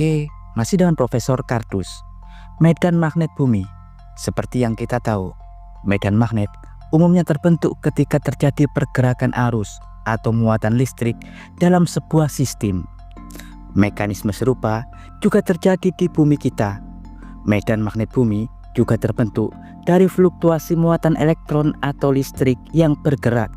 Oke, masih dengan Profesor Kardus. Medan magnet bumi. Seperti yang kita tahu, medan magnet umumnya terbentuk ketika terjadi pergerakan arus atau muatan listrik dalam sebuah sistem. Mekanisme serupa juga terjadi di bumi kita. Medan magnet bumi juga terbentuk dari fluktuasi muatan elektron atau listrik yang bergerak,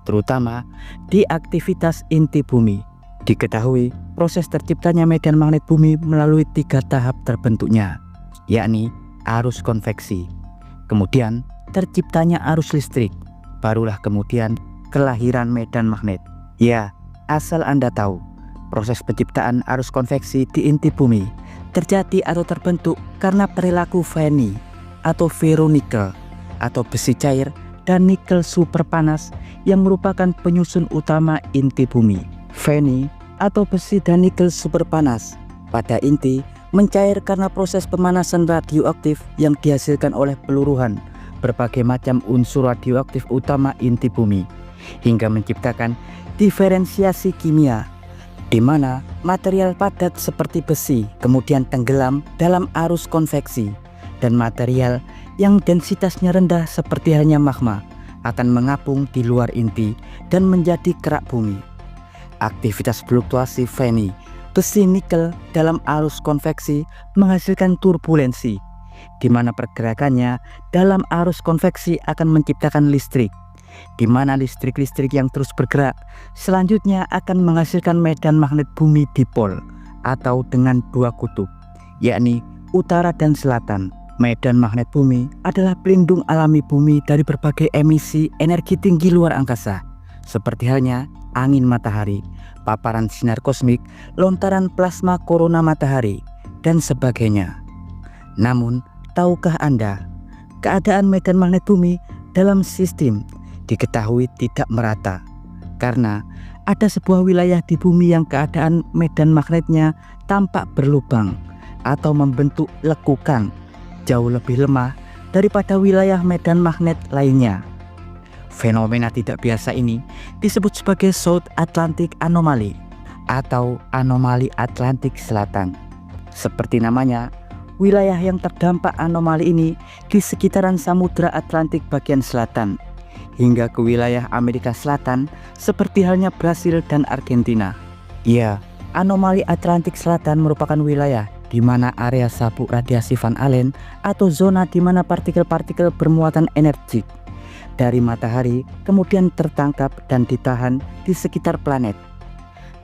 terutama di aktivitas inti bumi. Diketahui proses terciptanya medan magnet bumi melalui 3 tahap terbentuknya, yakni arus konveksi, kemudian terciptanya arus listrik, barulah kemudian kelahiran medan magnet. Ya, asal Anda tahu, proses penciptaan arus konveksi di inti bumi terjadi atau terbentuk karena perilaku Fermi atau ferronikel atau besi cair dan nikel super panas yang merupakan penyusun utama inti bumi. Fermi atau besi dan nikel super panas pada inti mencair karena proses pemanasan radioaktif yang dihasilkan oleh peluruhan berbagai macam unsur radioaktif utama inti bumi, hingga menciptakan diferensiasi kimia di mana material padat seperti besi kemudian tenggelam dalam arus konveksi, dan material yang densitasnya rendah seperti halnya magma akan mengapung di luar inti dan menjadi kerak bumi. Aktivitas fluktuasi Fermi besi nikel dalam arus konveksi menghasilkan turbulensi, di mana pergerakannya dalam arus konveksi akan menciptakan listrik, di mana listrik yang terus bergerak selanjutnya akan menghasilkan medan magnet bumi dipol atau dengan 2 kutub, yakni utara dan selatan. Medan magnet bumi adalah pelindung alami bumi dari berbagai emisi energi tinggi luar angkasa, seperti halnya angin matahari, paparan sinar kosmik, lontaran plasma korona matahari, dan sebagainya. Namun, tahukah Anda, keadaan medan magnet bumi dalam sistem diketahui tidak merata, karena ada sebuah wilayah di bumi yang keadaan medan magnetnya tampak berlubang atau membentuk lekukan jauh lebih lemah daripada wilayah medan magnet lainnya. Fenomena tidak biasa ini disebut sebagai South Atlantic Anomaly atau anomali Atlantik Selatan. Seperti namanya, wilayah yang terdampak anomali ini di sekitaran Samudra Atlantik bagian selatan hingga ke wilayah Amerika Selatan seperti halnya Brasil dan Argentina. Ya, anomali Atlantik Selatan merupakan wilayah di mana area sabuk radiasi Van Allen atau zona di mana partikel-partikel bermuatan energi dari matahari kemudian tertangkap dan ditahan di sekitar planet.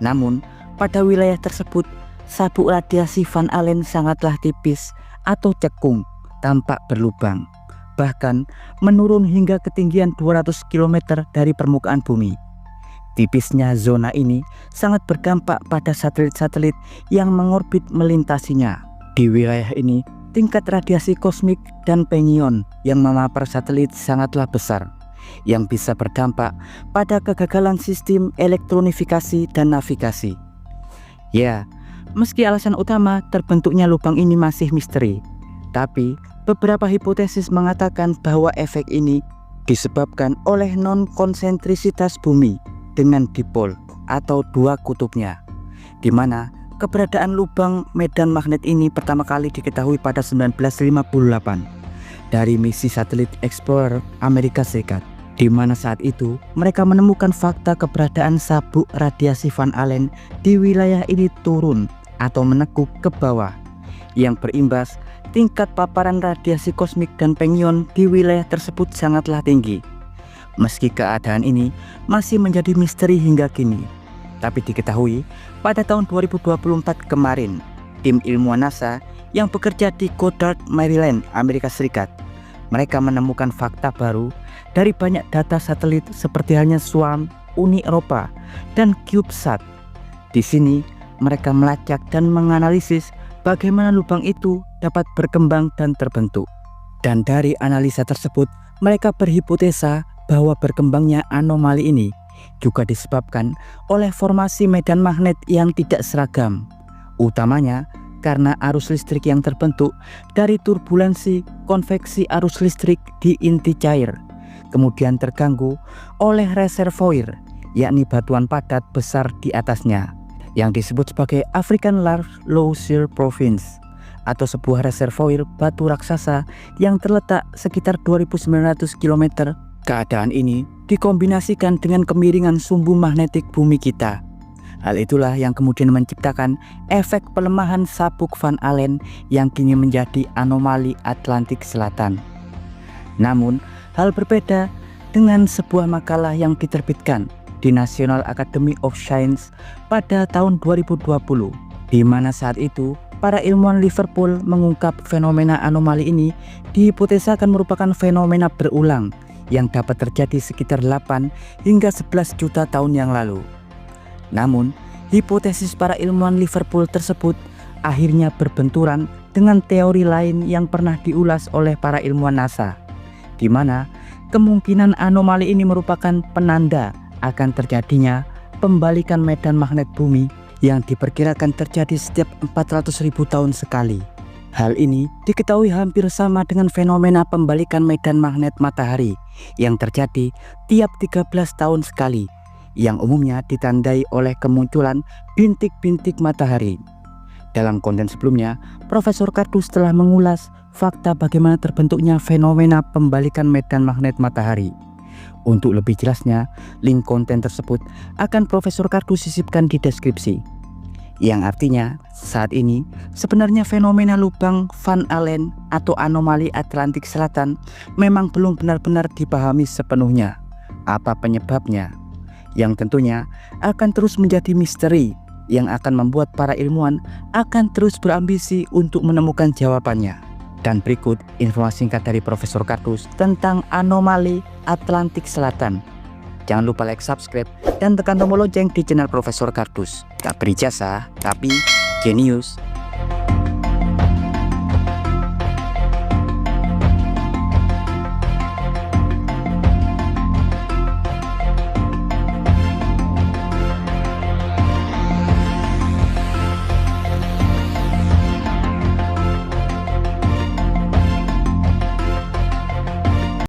Namun, pada wilayah tersebut sabuk radiasi Van Allen sangatlah tipis atau cekung, tampak berlubang, bahkan menurun hingga ketinggian 200 km dari permukaan bumi. Tipisnya zona ini sangat berdampak pada satelit-satelit yang mengorbit melintasinya. Di wilayah ini, tingkat radiasi kosmik dan pengion yang memapar satelit sangatlah besar, yang bisa berdampak pada kegagalan sistem elektronifikasi dan navigasi. Ya, meski alasan utama terbentuknya lubang ini masih misteri, tapi beberapa hipotesis mengatakan bahwa efek ini disebabkan oleh non-konsentrisitas bumi dengan dipol atau 2 kutubnya, di mana keberadaan lubang medan magnet ini pertama kali diketahui pada 1958 dari misi satelit Explorer Amerika Serikat, di mana saat itu mereka menemukan fakta keberadaan sabuk radiasi Van Allen di wilayah ini turun atau menekuk ke bawah, yang berimbas tingkat paparan radiasi kosmik dan pengion di wilayah tersebut sangatlah tinggi. Meski keadaan ini masih menjadi misteri hingga kini, tapi diketahui pada tahun 2024 kemarin, tim ilmuwan NASA yang bekerja di Goddard, Maryland, Amerika Serikat, mereka menemukan fakta baru dari banyak data satelit seperti halnya SWAM, Uni Eropa, dan CubeSat. Di sini mereka melacak dan menganalisis bagaimana lubang itu dapat berkembang dan terbentuk. Dan dari analisa tersebut, mereka berhipotesa bahwa berkembangnya anomali ini juga disebabkan oleh formasi medan magnet yang tidak seragam, utamanya karena arus listrik yang terbentuk dari turbulensi konveksi arus listrik di inti cair, kemudian terganggu oleh reservoir, yakni batuan padat besar di atasnya, yang disebut sebagai African Large Low Shear Province, atau sebuah reservoir batu raksasa yang terletak sekitar 2.900 km. Keadaan ini dikombinasikan dengan kemiringan sumbu magnetik bumi kita. Hal itulah yang kemudian menciptakan efek pelemahan sabuk Van Allen yang kini menjadi anomali Atlantik Selatan. Namun, hal berbeda dengan sebuah makalah yang diterbitkan di National Academy of Science pada tahun 2020, di mana saat itu para ilmuwan Liverpool mengungkap fenomena anomali ini dihipotesakan merupakan fenomena berulang yang dapat terjadi sekitar 8 hingga 11 juta tahun yang lalu. Namun, hipotesis para ilmuwan Liverpool tersebut akhirnya berbenturan dengan teori lain yang pernah diulas oleh para ilmuwan NASA, di mana kemungkinan anomali ini merupakan penanda akan terjadinya pembalikan medan magnet bumi yang diperkirakan terjadi setiap 400.000 tahun sekali. Hal ini diketahui hampir sama dengan fenomena pembalikan medan magnet matahari yang terjadi tiap 13 tahun sekali, yang umumnya ditandai oleh kemunculan bintik-bintik matahari. Dalam konten sebelumnya, Profesor Cardus telah mengulas fakta bagaimana terbentuknya fenomena pembalikan medan magnet matahari. Untuk lebih jelasnya, link konten tersebut akan Profesor Cardus sisipkan di deskripsi. Yang artinya, saat ini sebenarnya fenomena lubang Van Allen atau anomali Atlantik Selatan memang belum benar-benar dipahami sepenuhnya. Apa penyebabnya? Yang tentunya akan terus menjadi misteri yang akan membuat para ilmuwan akan terus berambisi untuk menemukan jawabannya. Dan berikut informasi singkat dari Profesor Cardus tentang anomali Atlantik Selatan. Jangan lupa like, subscribe, dan tekan tombol lonceng di channel Profesor Cardus. Tak berijazah, tapi jenius.